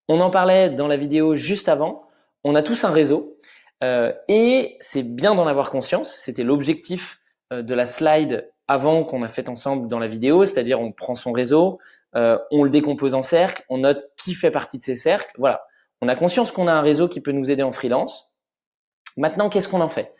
On en parlait dans la vidéo juste avant. On a tous un réseau et c'est bien d'en avoir conscience. C'était l'objectif de la slide avant qu'on a fait ensemble dans la vidéo, c'est-à-dire on prend son réseau, on le décompose en cercles, on note qui fait partie de ces cercles. Voilà, on a conscience qu'on a un réseau qui peut nous aider en freelance. Maintenant, qu'est-ce qu'on en fait?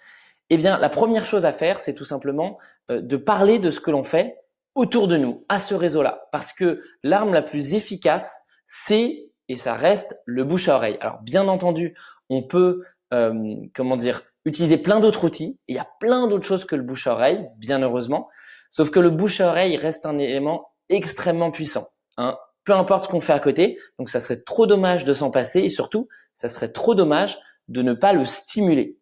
Eh bien, la première chose à faire, c'est tout simplement de parler de ce que l'on fait autour de nous, à ce réseau-là. Parce que l'arme la plus efficace, c'est, et ça reste, le bouche à oreille. Alors, bien entendu, on peut, utiliser plein d'autres outils. Il y a plein d'autres choses que le bouche à oreille, bien heureusement. Sauf que le bouche à oreille reste un élément extrêmement puissant, hein. Peu importe ce qu'on fait à côté. Donc, ça serait trop dommage de s'en passer et surtout, ça serait trop dommage de ne pas le stimuler.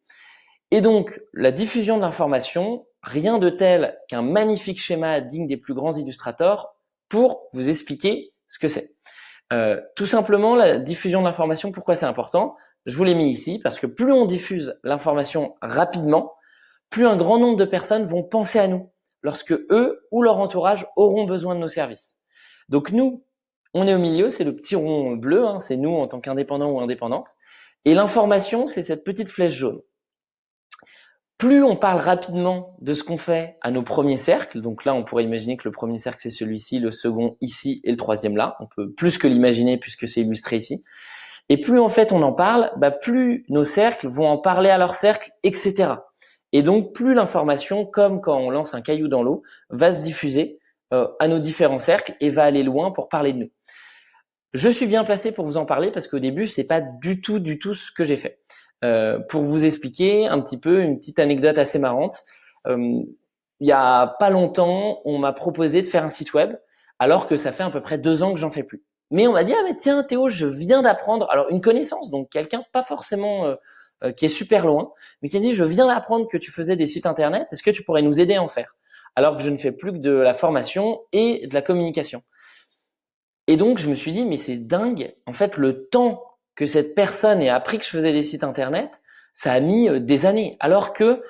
Et donc, la diffusion de l'information, rien de tel qu'un magnifique schéma digne des plus grands illustrateurs pour vous expliquer ce que c'est. Tout simplement, la diffusion de l'information, pourquoi c'est important? Je vous l'ai mis ici parce que plus on diffuse l'information rapidement, plus un grand nombre de personnes vont penser à nous lorsque eux ou leur entourage auront besoin de nos services. Donc nous, on est au milieu, c'est le petit rond bleu, hein, c'est nous en tant qu'indépendants ou indépendantes. Et l'information, c'est cette petite flèche jaune. Plus on parle rapidement de ce qu'on fait à nos premiers cercles, donc là on pourrait imaginer que le premier cercle c'est celui-ci, le second ici et le troisième là, on peut plus que l'imaginer puisque c'est illustré ici, et plus en fait on en parle, plus nos cercles vont en parler à leur cercle, etc. Et donc plus l'information, comme quand on lance un caillou dans l'eau, va se diffuser à nos différents cercles et va aller loin pour parler de nous. Je suis bien placé pour vous en parler parce qu'au début, c'est pas du tout ce que j'ai fait. Pour vous expliquer un petit peu une petite anecdote assez marrante, il y a pas longtemps, on m'a proposé de faire un site web alors que ça fait à peu près 2 ans que j'en fais plus. Mais on m'a dit ah mais tiens Théo, je viens d'apprendre, alors une connaissance, donc quelqu'un pas forcément qui est super loin, mais qui a dit je viens d'apprendre que tu faisais des sites internet, est-ce que tu pourrais nous aider à en faire? Alors que je ne fais plus que de la formation et de la communication. Et donc, je me suis dit, mais c'est dingue. En fait, le temps que cette personne ait appris que je faisais des sites internet, ça a mis des années. Alors que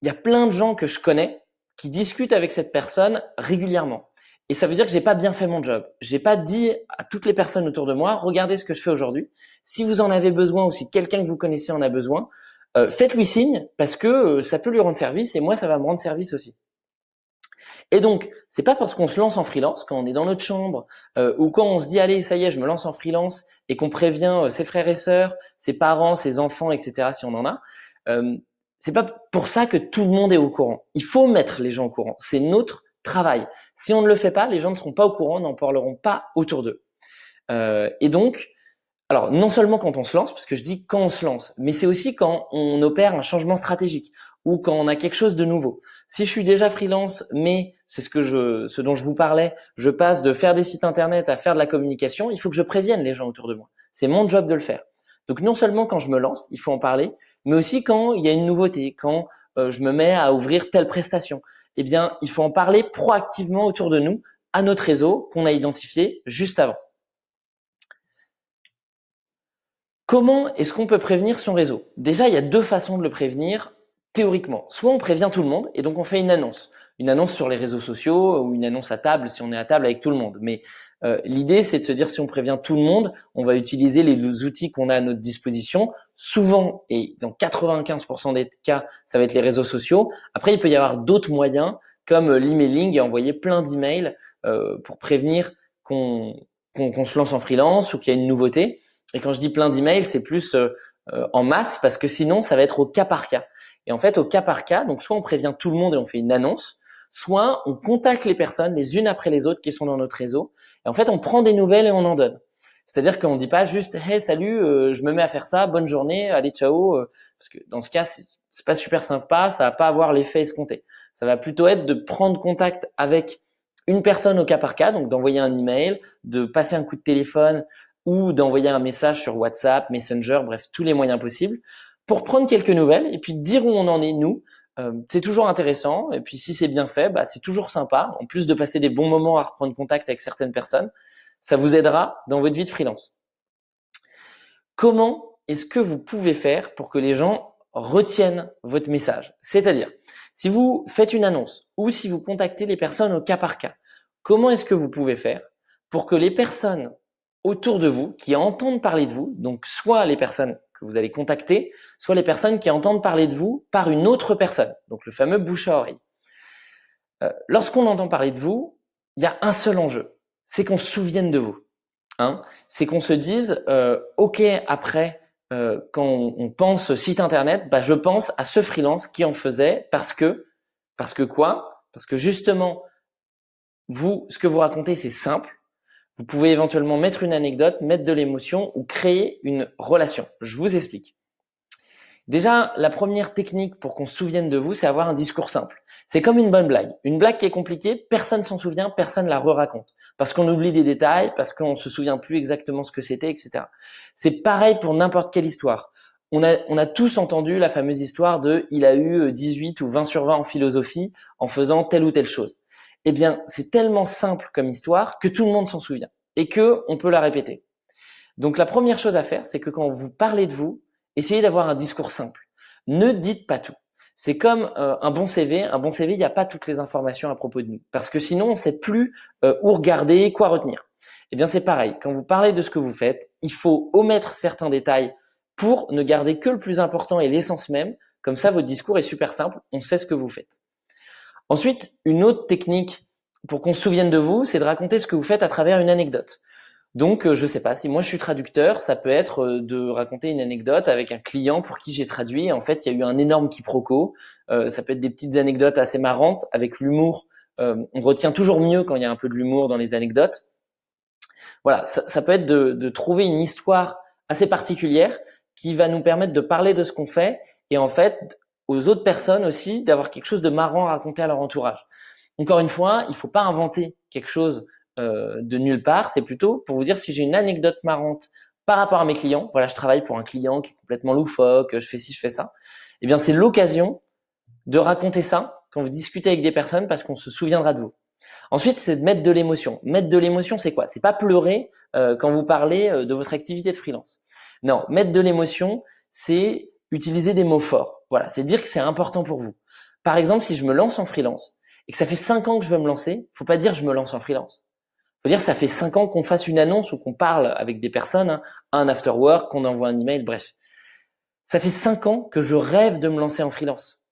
il y a plein de gens que je connais qui discutent avec cette personne régulièrement. Et ça veut dire que j'ai pas bien fait mon job. J'ai pas dit à toutes les personnes autour de moi, regardez ce que je fais aujourd'hui. Si vous en avez besoin ou si quelqu'un que vous connaissez en a besoin, faites-lui signe parce que ça peut lui rendre service et moi, ça va me rendre service aussi. Et donc, c'est pas parce qu'on se lance en freelance, quand on est dans notre chambre, ou quand on se dit allez, ça y est, je me lance en freelance, et qu'on prévient ses frères et sœurs, ses parents, ses enfants, etc. si on en a, c'est pas pour ça que tout le monde est au courant. Il faut mettre les gens au courant. C'est notre travail. Si on ne le fait pas, les gens ne seront pas au courant, n'en parleront pas autour d'eux. Et donc, alors, non seulement quand on se lance, parce que je dis quand on se lance, mais c'est aussi quand on opère un changement stratégique ou quand on a quelque chose de nouveau. Si je suis déjà freelance, mais c'est ce dont je vous parlais, je passe de faire des sites internet à faire de la communication, il faut que je prévienne les gens autour de moi. C'est mon job de le faire. Donc non seulement quand je me lance, il faut en parler, mais aussi quand il y a une nouveauté, quand je me mets à ouvrir telle prestation. Eh bien, il faut en parler proactivement autour de nous, à notre réseau qu'on a identifié juste avant. Comment est-ce qu'on peut prévenir son réseau? Déjà, il y a 2 façons de le prévenir théoriquement. Soit on prévient tout le monde et donc on fait une annonce. Une annonce sur les réseaux sociaux ou une annonce à table si on est à table avec tout le monde. Mais l'idée, c'est de se dire si on prévient tout le monde, on va utiliser les outils qu'on a à notre disposition. Souvent, et dans 95% des cas, ça va être les réseaux sociaux. Après, il peut y avoir d'autres moyens comme l'emailing et envoyer plein d'emails pour prévenir qu'on se lance en freelance ou qu'il y a une nouveauté. Et quand je dis plein d'emails, c'est plus en masse parce que sinon, ça va être au cas par cas. Et en fait, au cas par cas, donc soit on prévient tout le monde et on fait une annonce, soit on contacte les personnes les unes après les autres qui sont dans notre réseau. Et en fait, on prend des nouvelles et on en donne. C'est-à-dire qu'on ne dit pas juste hey salut, je me mets à faire ça, bonne journée, allez ciao, parce que dans ce cas c'est pas super sympa, ça va pas avoir l'effet escompté. Ça va plutôt être de prendre contact avec une personne au cas par cas, donc d'envoyer un email, de passer un coup de téléphone ou d'envoyer un message sur WhatsApp, Messenger, bref, tous les moyens possibles, pour prendre quelques nouvelles et puis dire où on en est, nous. C'est toujours intéressant et puis si c'est bien fait, c'est toujours sympa. En plus de passer des bons moments à reprendre contact avec certaines personnes, ça vous aidera dans votre vie de freelance. Comment est-ce que vous pouvez faire pour que les gens retiennent votre message? C'est-à-dire, si vous faites une annonce ou si vous contactez les personnes au cas par cas, comment est-ce que vous pouvez faire pour que les personnes autour de vous qui entendent parler de vous, donc soit les personnes que vous allez contacter, soit les personnes qui entendent parler de vous par une autre personne, donc le fameux bouche à oreille. Lorsqu'on entend parler de vous, il y a un seul enjeu, c'est qu'on se souvienne de vous. C'est qu'on se dise, ok, après, quand on pense site internet, je pense à ce freelance qui en faisait parce que quoi? Parce que justement, vous, ce que vous racontez, c'est simple. Vous pouvez éventuellement mettre une anecdote, mettre de l'émotion ou créer une relation. Je vous explique. Déjà, la première technique pour qu'on se souvienne de vous, c'est avoir un discours simple. C'est comme une bonne blague. Une blague qui est compliquée, personne s'en souvient, personne la re-raconte. Parce qu'on oublie des détails, parce qu'on se souvient plus exactement ce que c'était, etc. C'est pareil pour n'importe quelle histoire. On a tous entendu la fameuse histoire de « il a eu 18 ou 20 sur 20 en philosophie en faisant telle ou telle chose ». Eh bien, c'est tellement simple comme histoire que tout le monde s'en souvient et que on peut la répéter. Donc la première chose à faire, c'est que quand vous parlez de vous, essayez d'avoir un discours simple. Ne dites pas tout. C'est comme un bon CV. Un bon CV, il n'y a pas toutes les informations à propos de nous. Parce que sinon, on ne sait plus où regarder, quoi retenir. Eh bien, c'est pareil. Quand vous parlez de ce que vous faites, il faut omettre certains détails pour ne garder que le plus important et l'essence même. Comme ça, votre discours est super simple. On sait ce que vous faites. Ensuite, une autre technique pour qu'on se souvienne de vous, c'est de raconter ce que vous faites à travers une anecdote. Donc, je sais pas, si moi je suis traducteur, ça peut être de raconter une anecdote avec un client pour qui j'ai traduit. En fait, il y a eu un énorme quiproquo. Ça peut être des petites anecdotes assez marrantes avec l'humour. On retient toujours mieux quand il y a un peu de l'humour dans les anecdotes. Voilà, ça peut être de trouver une histoire assez particulière qui va nous permettre de parler de ce qu'on fait et en fait aux autres personnes aussi d'avoir quelque chose de marrant à raconter à leur entourage. Encore une fois, il faut pas inventer quelque chose de nulle part, c'est plutôt pour vous dire si j'ai une anecdote marrante par rapport à mes clients, voilà, je travaille pour un client qui est complètement loufoque, je fais ci, je fais ça, eh bien c'est l'occasion de raconter ça quand vous discutez avec des personnes parce qu'on se souviendra de vous. Ensuite, c'est de mettre de l'émotion. Mettre de l'émotion, c'est quoi? C'est pas pleurer quand vous parlez de votre activité de freelance. Non, mettre de l'émotion, c'est utiliser des mots forts. Voilà, c'est dire que c'est important pour vous. Par exemple, si je me lance en freelance et que ça fait 5 ans que je veux me lancer, faut pas dire je me lance en freelance. Faut dire ça fait 5 ans qu'on fasse une annonce ou qu'on parle avec des personnes, un after work, qu'on envoie un email, bref. Ça fait 5 ans que je rêve de me lancer en freelance.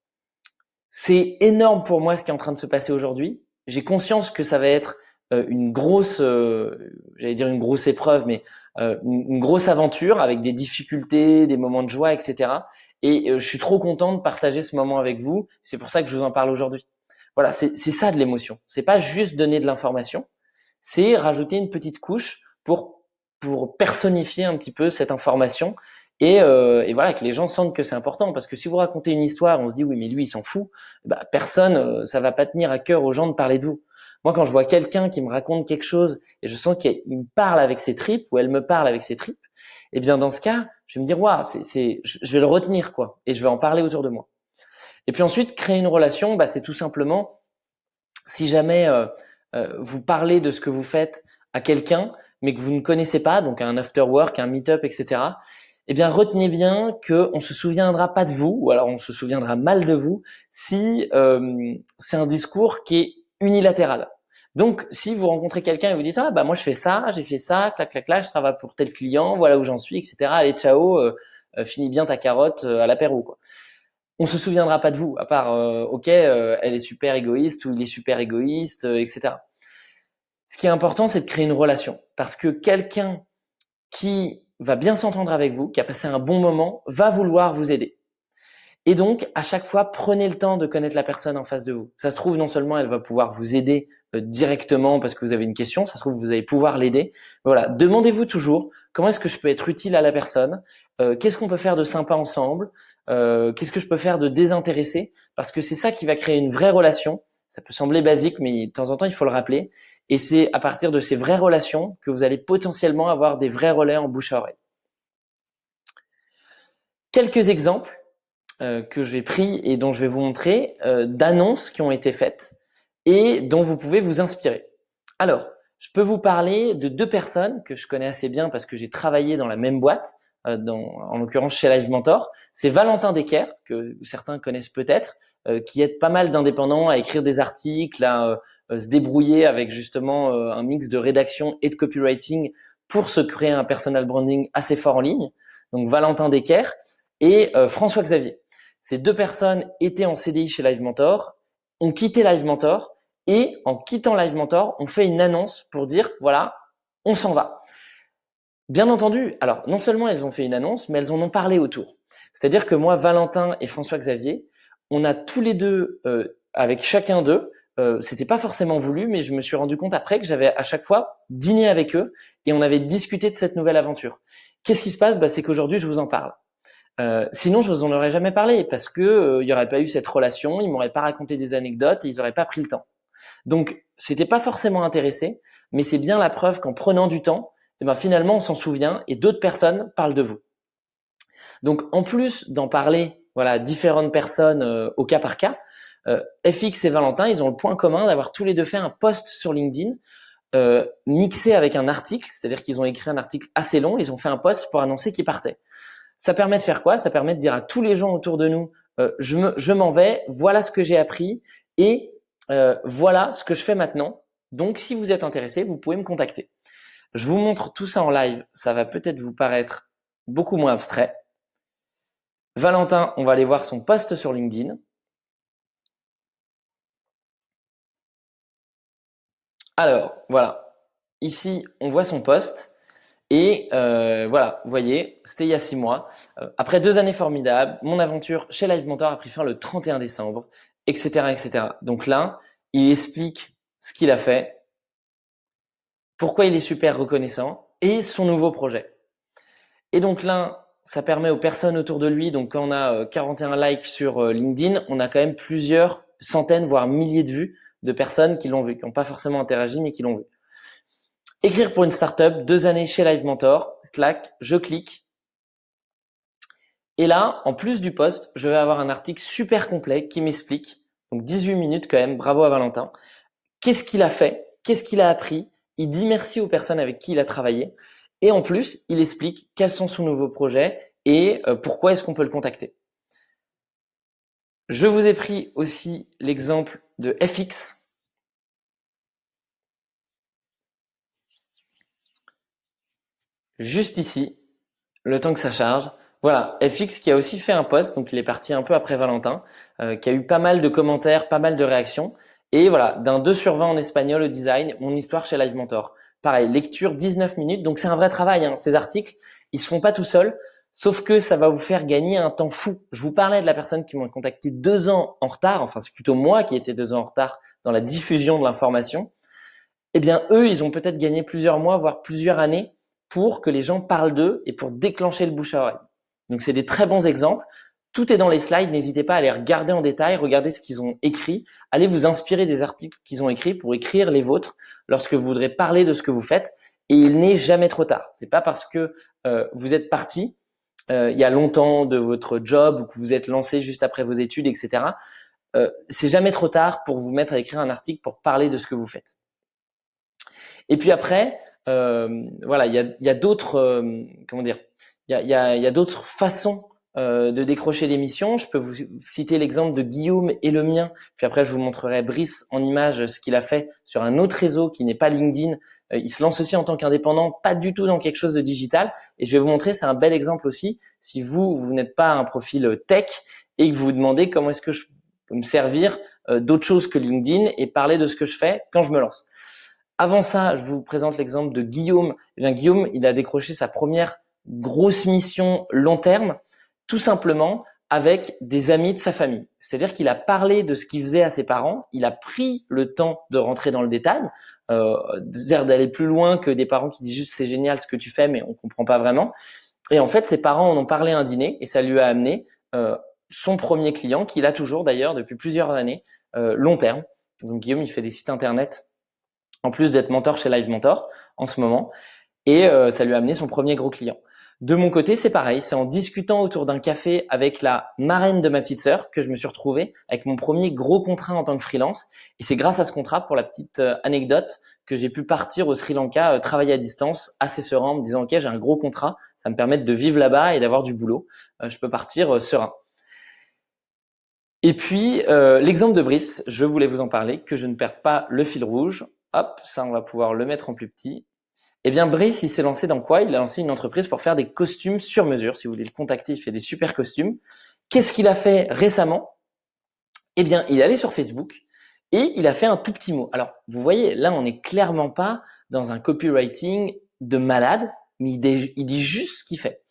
C'est énorme pour moi ce qui est en train de se passer aujourd'hui. J'ai conscience que ça va être une grosse, j'allais dire une grosse épreuve, mais une grosse aventure avec des difficultés, des moments de joie, etc. Et je suis trop content de partager ce moment avec vous. C'est pour ça que je vous en parle aujourd'hui. Voilà, c'est ça de l'émotion. C'est pas juste donner de l'information, c'est rajouter une petite couche pour personnifier un petit peu cette information et voilà que les gens sentent que c'est important parce que si vous racontez une histoire, on se dit oui mais lui il s'en fout, personne, ça va pas tenir à cœur aux gens de parler de vous. Moi quand je vois quelqu'un qui me raconte quelque chose et je sens qu'il me parle avec ses tripes ou elle me parle avec ses tripes, eh bien dans ce cas, je vais me dire waouh, je vais le retenir quoi et je vais en parler autour de moi. Et puis ensuite créer une relation, c'est tout simplement si jamais vous parlez de ce que vous faites à quelqu'un, mais que vous ne connaissez pas, donc un after work, un meet-up, etc., eh bien, retenez bien qu'on se souviendra pas de vous, ou alors on se souviendra mal de vous, si c'est un discours qui est unilatéral. Donc, si vous rencontrez quelqu'un et vous dites moi je fais ça, j'ai fait ça, clac clac clac, je travaille pour tel client, voilà où j'en suis, etc. Allez ciao, finis bien ta carotte à l'apéro quoi. On se souviendra pas de vous, à part ok, elle est super égoïste ou il est super égoïste, etc. Ce qui est important, c'est de créer une relation, parce que quelqu'un qui va bien s'entendre avec vous, qui a passé un bon moment, va vouloir vous aider. Et donc, à chaque fois, prenez le temps de connaître la personne en face de vous. Ça se trouve, non seulement elle va pouvoir vous aider directement parce que vous avez une question, ça se trouve, vous allez pouvoir l'aider. Voilà, demandez-vous toujours comment est-ce que je peux être utile à la personne, qu'est-ce qu'on peut faire de sympa ensemble, qu'est-ce que je peux faire de désintéressé, parce que c'est ça qui va créer une vraie relation. Ça peut sembler basique, mais de temps en temps, il faut le rappeler. Et c'est à partir de ces vraies relations que vous allez potentiellement avoir des vrais relais en bouche à oreille. Quelques exemples que j'ai pris et dont je vais vous montrer d'annonces qui ont été faites et dont vous pouvez vous inspirer. Alors, je peux vous parler de 2 personnes que je connais assez bien parce que j'ai travaillé dans la même boîte, en l'occurrence chez Live Mentor. C'est Valentin Decker, que certains connaissent peut-être, qui aide pas mal d'indépendants à écrire des articles, à se débrouiller avec justement un mix de rédaction et de copywriting pour se créer un personal branding assez fort en ligne. Donc Valentin Decker et François Xavier. Ces deux personnes étaient en CDI chez Live Mentor, ont quitté Live Mentor et en quittant Live Mentor, on fait une annonce pour dire voilà, on s'en va. Bien entendu, alors non seulement elles ont fait une annonce, mais elles en ont parlé autour. C'est-à-dire que moi, Valentin et François Xavier, on a tous les deux, avec chacun d'eux, c'était pas forcément voulu, mais je me suis rendu compte après que j'avais à chaque fois dîné avec eux et on avait discuté de cette nouvelle aventure. Qu'est-ce qui se passe? C'est qu'aujourd'hui, je vous en parle. Sinon, je vous en aurais jamais parlé parce que il y aurait pas eu cette relation, ils m'auraient pas raconté des anecdotes, et ils auraient pas pris le temps. Donc, c'était pas forcément intéressé, mais c'est bien la preuve qu'en prenant du temps, finalement, on s'en souvient et d'autres personnes parlent de vous. Donc, en plus d'en parler, voilà, différentes personnes au cas par cas, FX et Valentin, ils ont le point commun d'avoir tous les deux fait un post sur LinkedIn mixé avec un article, c'est-à-dire qu'ils ont écrit un article assez long, ils ont fait un post pour annoncer qu'ils partaient. Ça permet de faire quoi? Ça permet de dire à tous les gens autour de nous, je m'en vais, voilà ce que j'ai appris et voilà ce que je fais maintenant. Donc, si vous êtes intéressé, vous pouvez me contacter. Je vous montre tout ça en live. Ça va peut-être vous paraître beaucoup moins abstrait. Valentin, on va aller voir son post sur LinkedIn. Alors, voilà. Ici, on voit son post. Et voilà, vous voyez, c'était il y a 6 mois. Après 2 années formidables, mon aventure chez Live Mentor a pris fin le 31 décembre, etc., etc. Donc là, il explique ce qu'il a fait, pourquoi il est super reconnaissant et son nouveau projet. Et donc là, ça permet aux personnes autour de lui, donc quand on a 41 likes sur LinkedIn, on a quand même plusieurs centaines, voire milliers de vues de personnes qui l'ont vu, qui n'ont pas forcément interagi, mais qui l'ont vu. Écrire pour une startup, 2 années chez Live Mentor, clac, je clique. Et là, en plus du post, je vais avoir un article super complet qui m'explique, donc 18 minutes quand même, bravo à Valentin, qu'est-ce qu'il a fait, qu'est-ce qu'il a appris, il dit merci aux personnes avec qui il a travaillé, et en plus, il explique quels sont son nouveau projet et pourquoi est-ce qu'on peut le contacter. Je vous ai pris aussi l'exemple de FX. Juste ici, le temps que ça charge. Voilà, FX qui a aussi fait un post, donc il est parti un peu après Valentin, qui a eu pas mal de commentaires, pas mal de réactions. Et voilà, d'un 2 sur 20 en espagnol au design, mon histoire chez Live Mentor. Pareil, lecture 19 minutes, donc c'est un vrai travail. Hein. Ces articles, ils se font pas tout seuls, sauf que ça va vous faire gagner un temps fou. Je vous parlais de la personne qui m'a contacté 2 ans en retard, enfin c'est plutôt moi qui étais 2 ans en retard dans la diffusion de l'information. Eh bien, eux, ils ont peut-être gagné plusieurs mois, voire plusieurs années pour que les gens parlent d'eux et pour déclencher le bouche à oreille. Donc, c'est des très bons exemples. Tout est dans les slides. N'hésitez pas à les regarder en détail, regardez ce qu'ils ont écrit. Allez vous inspirer des articles qu'ils ont écrits pour écrire les vôtres lorsque vous voudrez parler de ce que vous faites. Et il n'est jamais trop tard. C'est pas parce que vous êtes parti il y a longtemps de votre job ou que vous êtes lancé juste après vos études, etc. C'est jamais trop tard pour vous mettre à écrire un article pour parler de ce que vous faites. Et puis après, voilà, il y a d'autres, comment dire, il y a d'autres façons de décrocher des missions. Je peux vous citer l'exemple de Guillaume et le mien. Puis après, je vous montrerai Brice en image ce qu'il a fait sur un autre réseau qui n'est pas LinkedIn. Il se lance aussi en tant qu'indépendant, pas du tout dans quelque chose de digital. Et je vais vous montrer, c'est un bel exemple aussi. Si vous n'êtes pas un profil tech et que vous vous demandez comment est-ce que je peux me servir d'autre chose que LinkedIn et parler de ce que je fais quand je me lance. Avant ça, je vous présente l'exemple de Guillaume. Eh bien, Guillaume, il a décroché sa première grosse mission long terme, tout simplement avec des amis de sa famille. C'est-à-dire qu'il a parlé de ce qu'il faisait à ses parents, il a pris le temps de rentrer dans le détail, c'est-à-dire d'aller plus loin que des parents qui disent juste c'est génial ce que tu fais, mais on comprend pas vraiment. Et en fait, ses parents en ont parlé à un dîner et ça lui a amené son premier client, qu'il a toujours d'ailleurs depuis plusieurs années, long terme. Donc Guillaume, il fait des sites internet en plus d'être mentor chez Live Mentor en ce moment. Et ça lui a amené son premier gros client. De mon côté, c'est pareil. C'est en discutant autour d'un café avec la marraine de ma petite sœur que je me suis retrouvé avec mon premier gros contrat en tant que freelance. Et c'est grâce à ce contrat, pour la petite anecdote, que j'ai pu partir au Sri Lanka, travailler à distance, assez serein, en me disant « Ok, j'ai un gros contrat, ça me permet de vivre là-bas et d'avoir du boulot. Je peux partir serein. » Et puis, l'exemple de Brice, je voulais vous en parler, que je ne perds pas le fil rouge. Hop, ça, on va pouvoir le mettre en plus petit. Eh bien, Brice, il s'est lancé dans quoi? Il a lancé une entreprise pour faire des costumes sur mesure. Si vous voulez le contacter, il fait des super costumes. Qu'est-ce qu'il a fait récemment? Eh bien, il est allé sur Facebook et il a fait un tout petit mot. Alors, vous voyez, là, on n'est clairement pas dans un copywriting de malade, mais il dit juste ce qu'il fait.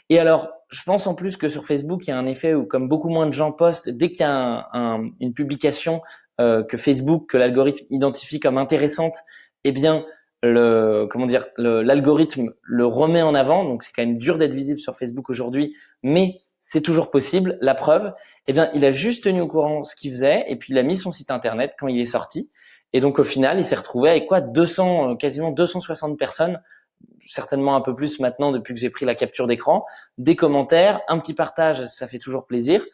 Et alors, je pense en plus que sur Facebook, il y a un effet où, comme beaucoup moins de gens postent, dès qu'il y a une publication que Facebook, que l'algorithme identifie comme intéressante, eh bien, l'algorithme le remet en avant. Donc, c'est quand même dur d'être visible sur Facebook aujourd'hui, mais c'est toujours possible. La preuve, eh bien, il a juste tenu au courant ce qu'il faisait et puis il a mis son site internet quand il est sorti. Et donc, au final, il s'est retrouvé avec quoi? Quasiment 260 personnes, certainement un peu plus maintenant depuis que j'ai pris la capture d'écran, des commentaires, un petit partage, ça fait toujours plaisir.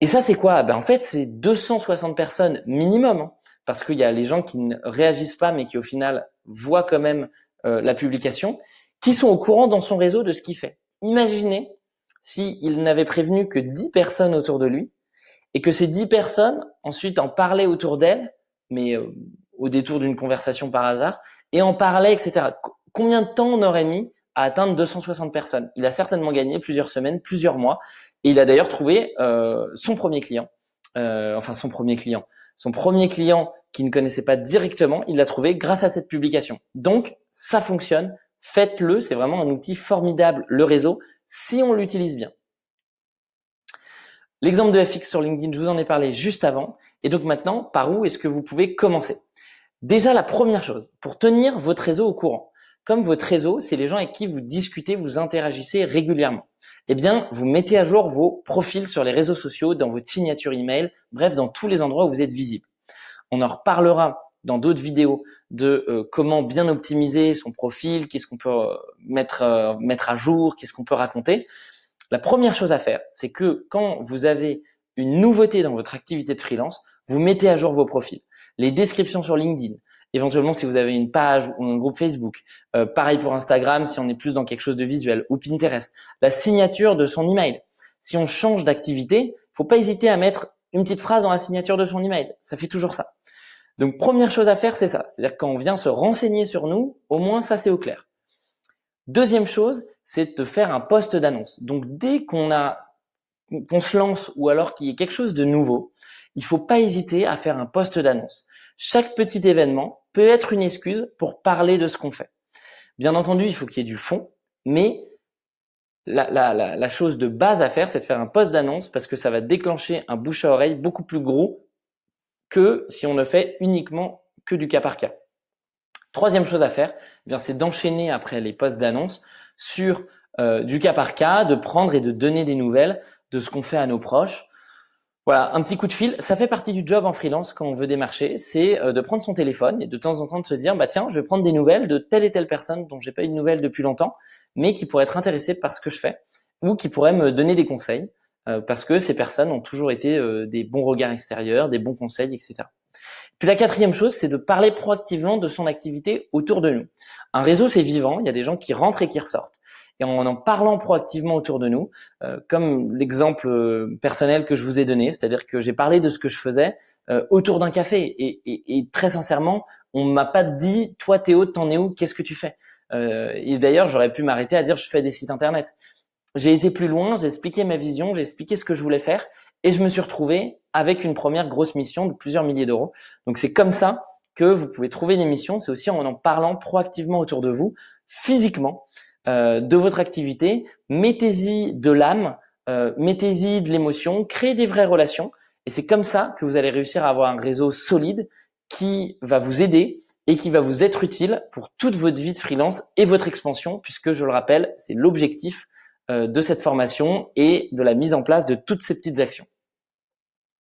Et ça, c'est quoi? En fait, c'est 260 personnes minimum, hein, parce qu'il y a les gens qui ne réagissent pas, mais qui au final voient quand même la publication, qui sont au courant dans son réseau de ce qu'il fait. Imaginez s'il n'avait prévenu que 10 personnes autour de lui, et que ces 10 personnes ensuite en parlaient autour d'elle, mais au détour d'une conversation par hasard, et en parlaient, etc. Combien de temps on aurait mis à atteindre 260 personnes? Il a certainement gagné plusieurs semaines, plusieurs mois, et il a d'ailleurs trouvé son premier client. Son premier client qui ne connaissait pas directement, il l'a trouvé grâce à cette publication. Donc, ça fonctionne, faites-le, c'est vraiment un outil formidable, le réseau, si on l'utilise bien. L'exemple de FX sur LinkedIn, je vous en ai parlé juste avant. Et donc maintenant, par où est-ce que vous pouvez commencer? Déjà, la première chose, pour tenir votre réseau au courant. Comme votre réseau, c'est les gens avec qui vous discutez, vous interagissez régulièrement. Eh bien, vous mettez à jour vos profils sur les réseaux sociaux, dans votre signature email, bref, dans tous les endroits où vous êtes visible. On en reparlera dans d'autres vidéos de comment bien optimiser son profil, qu'est-ce qu'on peut mettre à jour, qu'est-ce qu'on peut raconter. La première chose à faire, c'est que quand vous avez une nouveauté dans votre activité de freelance, vous mettez à jour vos profils. Les descriptions sur LinkedIn, éventuellement si vous avez une page ou un groupe Facebook, pareil pour Instagram si on est plus dans quelque chose de visuel, ou Pinterest, la signature de son email. Si on change d'activité, faut pas hésiter à mettre une petite phrase dans la signature de son email. Ça fait toujours ça. Donc première chose à faire, c'est ça. C'est-à-dire quand on vient se renseigner sur nous, au moins ça c'est au clair. Deuxième chose, c'est de faire un post d'annonce. Donc dès qu'on se lance ou alors qu'il y ait quelque chose de nouveau, il faut pas hésiter à faire un post d'annonce. Chaque petit événement peut être une excuse pour parler de ce qu'on fait. Bien entendu, il faut qu'il y ait du fond, mais la chose de base à faire, c'est de faire un post d'annonce parce que ça va déclencher un bouche à oreille beaucoup plus gros que si on ne fait uniquement que du cas par cas. Troisième chose à faire, eh bien, c'est d'enchaîner après les posts d'annonce sur du cas par cas, de prendre et de donner des nouvelles de ce qu'on fait à nos proches. Voilà, un petit coup de fil, ça fait partie du job en freelance quand on veut démarcher, c'est de prendre son téléphone et de temps en temps de se dire, bah tiens, je vais prendre des nouvelles de telle et telle personne dont j'ai pas eu de nouvelles depuis longtemps, mais qui pourrait être intéressée par ce que je fais ou qui pourrait me donner des conseils parce que ces personnes ont toujours été des bons regards extérieurs, des bons conseils, etc. Puis la quatrième chose, c'est de parler proactivement de son activité autour de nous. Un réseau, c'est vivant, il y a des gens qui rentrent et qui ressortent. Et en parlant proactivement autour de nous, comme l'exemple personnel que je vous ai donné, c'est-à-dire que j'ai parlé de ce que je faisais autour d'un café. Et très sincèrement, on m'a pas dit, toi Théo, t'en es où, qu'est-ce que tu fais? Et d'ailleurs, j'aurais pu m'arrêter à dire, je fais des sites internet. J'ai été plus loin, j'ai expliqué ma vision, j'ai expliqué ce que je voulais faire et je me suis retrouvé avec une première grosse mission de plusieurs milliers d'euros. Donc c'est comme ça que vous pouvez trouver des missions, c'est aussi en parlant proactivement autour de vous, physiquement, de votre activité. Mettez-y de l'âme, mettez-y de l'émotion, créez des vraies relations et c'est comme ça que vous allez réussir à avoir un réseau solide qui va vous aider et qui va vous être utile pour toute votre vie de freelance et votre expansion puisque je le rappelle, c'est l'objectif de cette formation et de la mise en place de toutes ces petites actions.